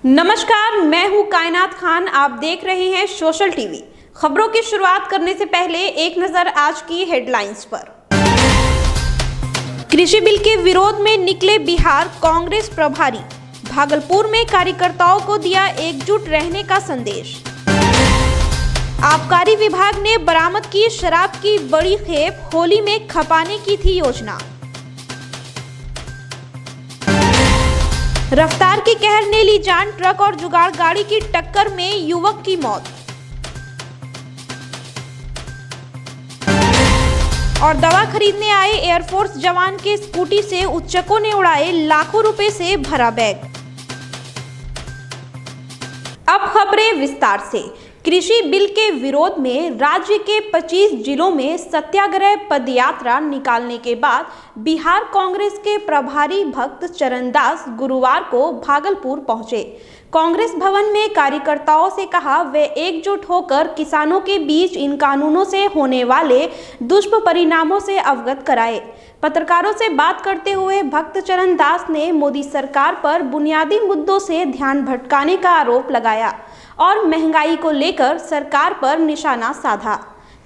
नमस्कार, मैं हूं कायनात खान। आप देख रहे हैं सोशल टीवी। खबरों की शुरुआत करने से पहले एक नजर आज की हेडलाइंस पर। कृषि बिल के विरोध में निकले बिहार कांग्रेस प्रभारी, भागलपुर में कार्यकर्ताओं को दिया एकजुट रहने का संदेश। आबकारी विभाग ने बरामद की शराब की बड़ी खेप, होली में खपाने की थी योजना। रफ्तार की कहर ने ली जान, ट्रक और जुगाड़ गाड़ी की टक्कर में युवक की मौत। और दवा खरीदने आए एयरफोर्स जवान के स्कूटी से उच्चकों ने उड़ाए लाखों रुपए से भरा बैग। अब खबरें विस्तार से। कृषि बिल के विरोध में राज्य के 25 जिलों में सत्याग्रह पदयात्रा निकालने के बाद बिहार कांग्रेस के प्रभारी भक्त चरणदास गुरुवार को भागलपुर पहुंचे। कांग्रेस भवन में कार्यकर्ताओं से कहा वे एकजुट होकर किसानों के बीच इन कानूनों से होने वाले दुष्परिणामों से अवगत कराए। पत्रकारों से बात करते हुए भक्त चरणदास ने मोदी सरकार पर बुनियादी मुद्दों से ध्यान भटकाने का आरोप लगाया और महंगाई को लेकर सरकार पर निशाना साधा।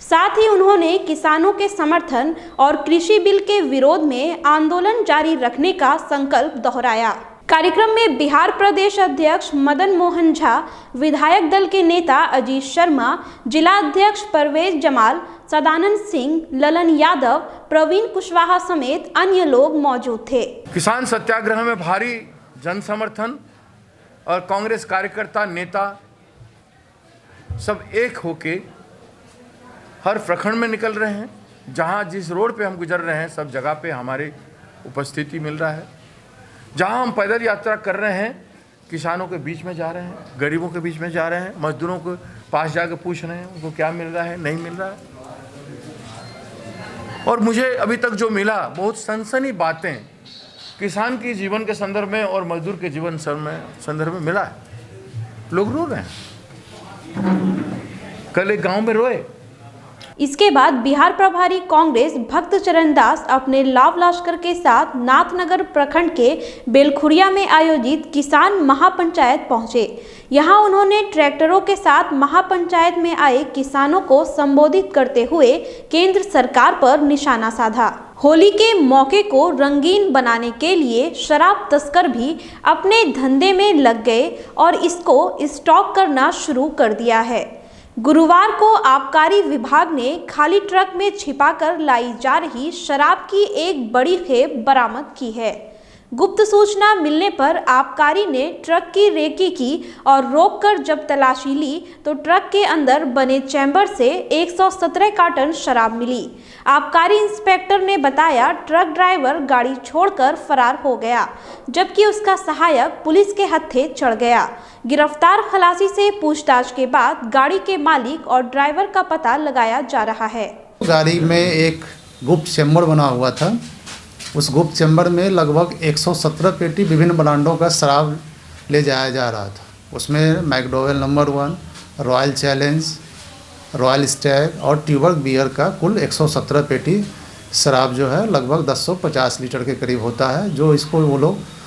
साथ ही उन्होंने किसानों के समर्थन और कृषि बिल के विरोध में आंदोलन जारी रखने का संकल्प दोहराया। कार्यक्रम में बिहार प्रदेश अध्यक्ष मदन मोहन झा, विधायक दल के नेता अजीत शर्मा, जिला अध्यक्ष परवेज जमाल, सदानंद सिंह, ललन यादव, प्रवीण कुशवाहा समेत अन्य लोग मौजूद थे। किसान सत्याग्रह में भारी जन समर्थन और कांग्रेस कार्यकर्ता नेता सब एक होके हर प्रखंड में निकल रहे हैं। जहां जिस रोड पे हम गुजर रहे हैं सब जगह पे हमारी उपस्थिति मिल रहा है। जहां हम पैदल यात्रा कर रहे हैं, किसानों के बीच में जा रहे हैं, गरीबों के बीच में जा रहे हैं, मजदूरों के पास जाकर पूछ रहे हैं उनको क्या मिल रहा है, नहीं मिल रहा है। और मुझे अभी तक जो मिला बहुत सनसनी बातें किसान के जीवन के संदर्भ में और मजदूर के जीवन संदर्भ में मिला है। लोग रो रहे हैं, कल एक गांव में रोए। इसके बाद बिहार प्रभारी कांग्रेस भक्त चरणदास अपने लाव लश्कर के साथ नाथनगर प्रखंड के बेलखुरिया में आयोजित किसान महापंचायत पहुंचे। यहां उन्होंने ट्रैक्टरों के साथ महापंचायत में आए किसानों को संबोधित करते हुए केंद्र सरकार पर निशाना साधा। होली के मौके को रंगीन बनाने के लिए शराब तस्कर भी अपने धंधे में लग गए और इसको स्टॉक करना शुरू कर दिया है। गुरुवार को आबकारी विभाग ने खाली ट्रक में छिपाकर लाई जा रही शराब की एक बड़ी खेप बरामद की है। गुप्त सूचना मिलने पर आबकारी ने ट्रक की रेकी की और रोककर जब तलाशी ली तो ट्रक के अंदर बने चैम्बर से 117 कार्टन शराब मिली। आबकारी इंस्पेक्टर ने बताया ट्रक ड्राइवर गाड़ी छोड़कर फरार हो गया, जबकि उसका सहायक पुलिस के हत्थे चढ़ गया। गिरफ्तार खलासी से पूछताछ के बाद गाड़ी के मालिक और ड्राइवर का पता लगाया जा रहा है। गाड़ी में एक गुप्त चैम्बर बना हुआ था। उस गुप्त चैम्बर में लगभग 117 पेटी विभिन्न ब्रांडों का शराब ले जाया जा रहा था। उसमें McDowell number 1, royal challenge, royal Stag और ट्यूबर्ग बियर का कुल 117 पेटी शराब जो है लगभग 1050 लीटर के करीब होता है, जो इसको वो लोग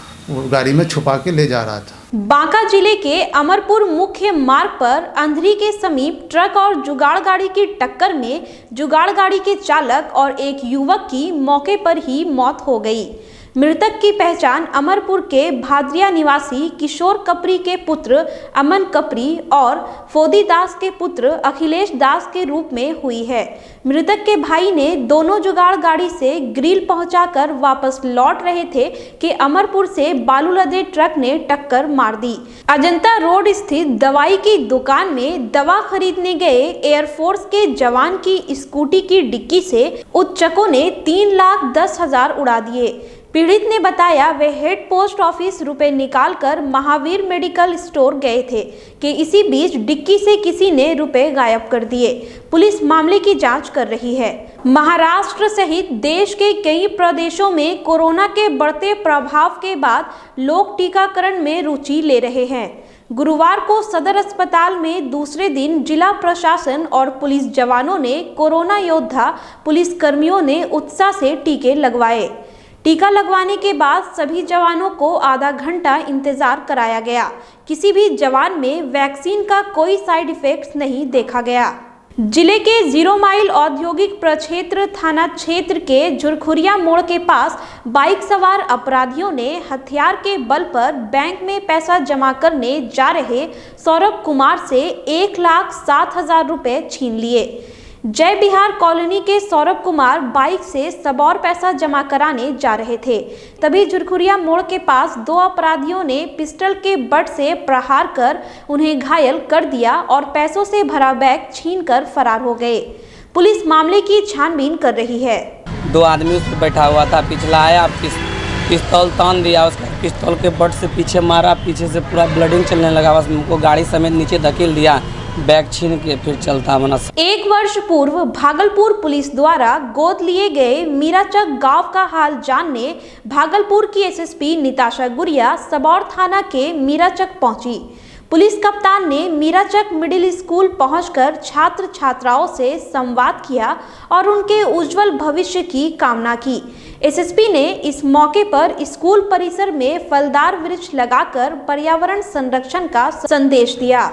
गाड़ी में छुपा के ले जा रहा था। बांका जिले के अमरपुर मुख्य मार्ग पर अंधरी के समीप ट्रक और जुगाड़ गाड़ी की टक्कर में जुगाड़ गाड़ी के चालक और एक युवक की मौके पर ही मौत हो गई। मृतक की पहचान अमरपुर के भादरिया निवासी किशोर कपरी के पुत्र अमन कपरी और फोदी दास के पुत्र अखिलेश दास के रूप में हुई है। मृतक के भाई ने दोनों जुगाड़ गाड़ी से ग्रिल पहुंचाकर वापस लौट रहे थे कि अमरपुर से बालू लदे ट्रक ने टक्कर मार दी। अजंता रोड स्थित दवाई की दुकान में दवा खरीदने गए एयरफोर्स के जवान की स्कूटी की डिक्की से उच्चकों ने 3,10,000 उड़ा दिए। पीड़ित ने बताया वे हेड पोस्ट ऑफिस रुपए निकालकर महावीर मेडिकल स्टोर गए थे कि इसी बीच डिक्की से किसी ने रुपए गायब कर दिए। पुलिस मामले की जांच कर रही है। महाराष्ट्र सहित देश के कई प्रदेशों में कोरोना के बढ़ते प्रभाव के बाद लोग टीकाकरण में रुचि ले रहे हैं। गुरुवार को सदर अस्पताल में दूसरे दिन जिला प्रशासन और पुलिस जवानों ने कोरोना योद्धा पुलिस कर्मियों ने उत्साह से टीके लगवाए। टीका लगवाने के बाद सभी जवानों को आधा घंटा इंतजार कराया गया। किसी भी जवान में वैक्सीन का कोई साइड इफेक्ट नहीं देखा गया। जिले के 0 माइल औद्योगिक प्रक्षेत्र थाना क्षेत्र के झुरखुरिया मोड़ के पास बाइक सवार अपराधियों ने हथियार के बल पर बैंक में पैसा जमा करने जा रहे सौरभ कुमार से 1,07,000 रुपए छीन लिए। जय बिहार कॉलोनी के सौरभ कुमार बाइक से सबौर पैसा जमा कराने जा रहे थे। तभी झुरखुरिया मोड़ के पास 2 अपराधियों ने पिस्टल के बट से प्रहार कर उन्हें घायल कर दिया और पैसों से भरा बैग छीनकर फरार हो गए। पुलिस मामले की छानबीन कर रही है। 2 आदमी उस पर बैठा हुआ था, पिछला आया, पिस्तौल तान दिया, उसका पिस्तौल के बट से पीछे मारा, पीछे से पूरा ब्लडिंग चलने लगा, बस हमको गाड़ी समेत नीचे धकेल दिया, बैग छीन के फिर चलता बना। 1 वर्ष पूर्व भागलपुर पुलिस द्वारा गोद लिए गए मीराचक गांव का हाल जानने भागलपुर की एसएसपी निताशा गुड़िया सबौर थाना के मीराचक पहुंची। पुलिस कप्तान ने मीराचक मिडिल स्कूल पहुंचकर छात्र छात्राओं से संवाद किया और उनके उज्जवल भविष्य की कामना की। एसएसपी ने इस मौके पर स्कूल परिसर में फलदार वृक्ष लगाकर पर्यावरण संरक्षण का संदेश दिया।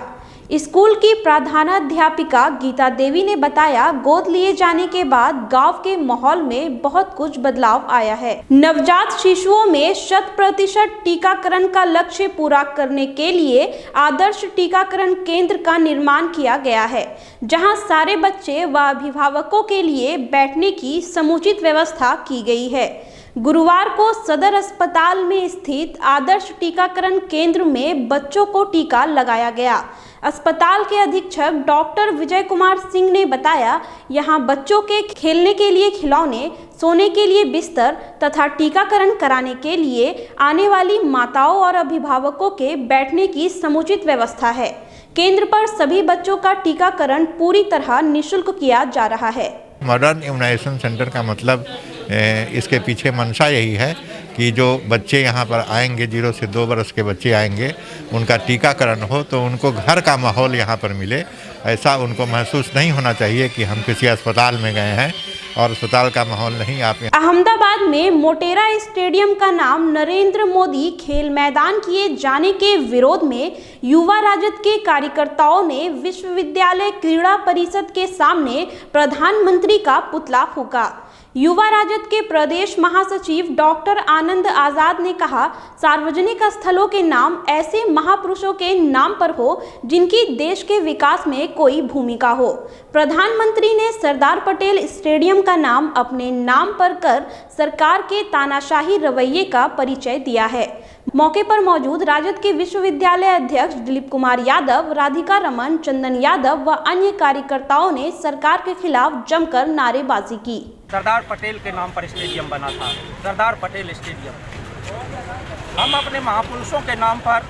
स्कूल की प्रधानाध्यापिका गीता देवी ने बताया, गोद लिए जाने के बाद गांव के माहौल में बहुत कुछ बदलाव आया है। नवजात शिशुओं में 100% टीकाकरण का लक्ष्य पूरा करने के लिए आदर्श टीकाकरण केंद्र का निर्माण किया गया है, जहां सारे बच्चे व अभिभावकों के लिए बैठने की समुचित व्यवस्था की गई है। गुरुवार को सदर अस्पताल में स्थित आदर्श टीकाकरण केंद्र में बच्चों को टीका लगाया गया। अस्पताल के अधीक्षक डॉक्टर विजय कुमार सिंह ने बताया, यहां बच्चों के खेलने के लिए खिलौने, सोने के लिए बिस्तर तथा टीकाकरण कराने के लिए आने वाली माताओं और अभिभावकों के बैठने की समुचित व्यवस्था है। केंद्र पर सभी बच्चों का टीकाकरण पूरी तरह निःशुल्क किया जा रहा है। मॉडर्न इम्यूनाइजेशन सेंटर का मतलब इसके पीछे मंशा यही है कि जो बच्चे यहाँ पर आएंगे, 0 से 2 वर्ष के बच्चे आएंगे, उनका टीकाकरण हो तो उनको घर का माहौल यहाँ पर मिले। ऐसा उनको महसूस नहीं होना चाहिए कि हम किसी अस्पताल में गए हैं और अस्पताल का माहौल नहीं। आप अहमदाबाद में मोटेरा स्टेडियम का नाम नरेंद्र मोदी खेल मैदान किए जाने के विरोध में युवा राजद के कार्यकर्ताओं ने विश्वविद्यालय क्रीड़ा परिषद के सामने प्रधानमंत्री का पुतला फूंका। युवा राजद के प्रदेश महासचिव डॉक्टर आनंद आजाद ने कहा, सार्वजनिक स्थलों के नाम ऐसे महापुरुषों के नाम पर हो जिनकी देश के विकास में कोई भूमिका हो। प्रधानमंत्री ने सरदार पटेल स्टेडियम का नाम अपने नाम पर कर सरकार के तानाशाही रवैये का परिचय दिया है। मौके पर मौजूद राजद के विश्वविद्यालय अध्यक्ष दिलीप कुमार यादव, राधिका रमन, चंदन यादव व अन्य कार्यकर्ताओं ने सरकार के खिलाफ जमकर नारेबाजी की। सरदार पटेल के नाम पर स्टेडियम बना था, सरदार पटेल स्टेडियम। हम अपने महापुरुषों के नाम पर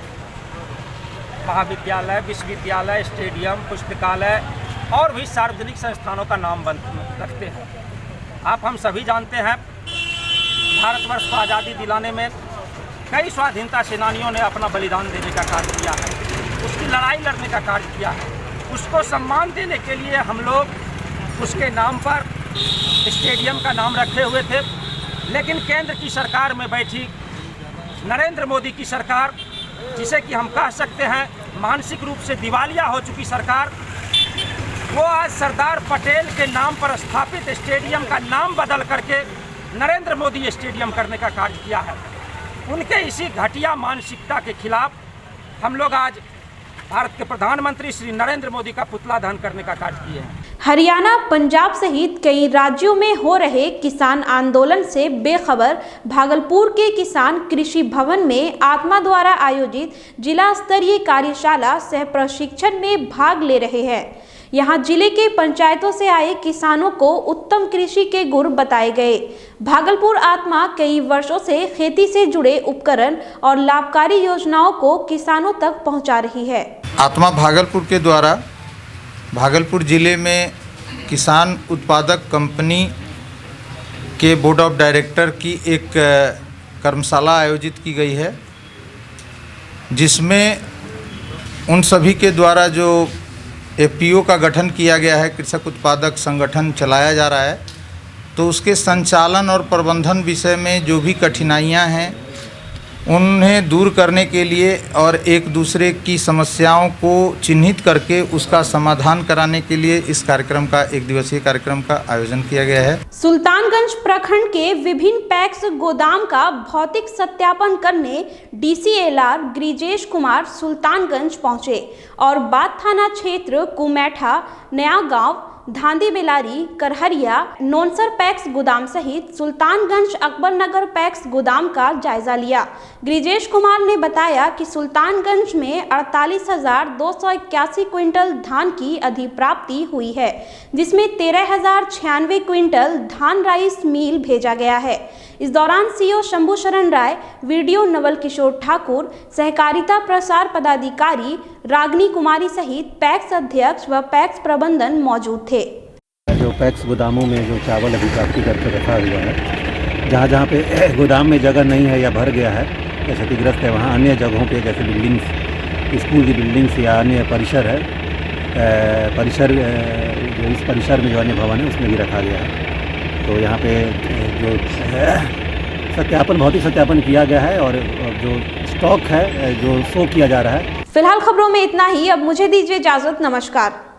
महाविद्यालय, विश्वविद्यालय, स्टेडियम, पुस्तकालय और भी सार्वजनिक संस्थानों का नाम रखते हैं। आप हम सभी जानते हैं, भारतवर्ष को आज़ादी दिलाने में कई स्वाधीनता सेनानियों ने अपना बलिदान देने का कार्य किया है, उसकी लड़ाई लड़ने का कार्य किया है। उसको सम्मान देने के लिए हम लोग उसके नाम पर स्टेडियम का नाम रखे हुए थे। लेकिन केंद्र की सरकार में बैठी नरेंद्र मोदी की सरकार, जिसे कि हम कह सकते हैं मानसिक रूप से दिवालिया हो चुकी सरकार, वो आज सरदार पटेल के नाम पर स्थापित स्टेडियम का नाम बदल करके नरेंद्र मोदी स्टेडियम करने का कार्य किया है। उनके इसी घटिया मानसिकता के खिलाफ हम लोग आज भारत के प्रधानमंत्री श्री नरेंद्र मोदी का पुतला दहन करने का कार्य किए हैं। हरियाणा, पंजाब सहित कई राज्यों में हो रहे किसान आंदोलन से बेखबर भागलपुर के किसान कृषि भवन में आत्मा द्वारा आयोजित जिला स्तरीय कार्यशाला सह प्रशिक्षण में भाग ले रहे हैं। यहां जिले के पंचायतों से आए किसानों को उत्तम कृषि के गुर बताए गए। भागलपुर आत्मा कई वर्षों से खेती से जुड़े उपकरण और लाभकारी योजनाओं को किसानों तक पहुंचा रही है। आत्मा भागलपुर के द्वारा भागलपुर ज़िले में किसान उत्पादक कंपनी के बोर्ड ऑफ डायरेक्टर की एक कर्मशाला आयोजित की गई है, जिसमें उन सभी के द्वारा जो एफपीओ का गठन किया गया है, कृषक उत्पादक संगठन चलाया जा रहा है, तो उसके संचालन और प्रबंधन विषय में जो भी कठिनाइयां हैं उन्हें दूर करने के लिए और एक दूसरे की समस्याओं को चिन्हित करके उसका समाधान कराने के लिए इस कार्यक्रम का एक दिवसीय कार्यक्रम का आयोजन किया गया है। सुल्तानगंज प्रखंड के विभिन्न पैक्स गोदाम का भौतिक सत्यापन करने डीसीएलआर गिरिजेश कुमार सुल्तानगंज पहुंचे और बाथ थाना क्षेत्र कुमैठा, नया गांव, धांदी बेलारी, करहरिया, नोनसर पैक्स गोदाम सहित सुल्तानगंज अकबर नगर पैक्स गोदाम का जायजा लिया। गिरिजेश कुमार ने बताया कि सुल्तानगंज में 48,281 क्विंटल धान की अधिप्राप्ति हुई है, जिसमें 13,096 क्विंटल धान राइस मिल भेजा गया है। इस दौरान सीओ शंभू शरण राय, वीडियो नवल किशोर ठाकुर, सहकारिता प्रसार पदाधिकारी रागनी कुमारी सहित पैक्स अध्यक्ष व पैक्स प्रबंधन मौजूद थे। जो पैक्स गोदामों में जो चावल अधिप्राप्ति करके रखा हुआ है, जहाँ जहाँ पे गोदाम में जगह नहीं है या भर गया है या क्षतिग्रस्त है, वहाँ अन्य जगहों पे जैसे बिल्डिंग्स, स्कूल की बिल्डिंग्स या अन्य परिसर है, परिसर जो इस परिसर में जो अन्य भवन है उसमें भी रखा गया है। तो यहाँ पे जो सत्यापन, भौतिक सत्यापन किया गया है और जो स्टॉक है जो शो किया जा रहा है। फिलहाल खबरों में इतना ही। अब मुझे दीजिए इजाजत। नमस्कार।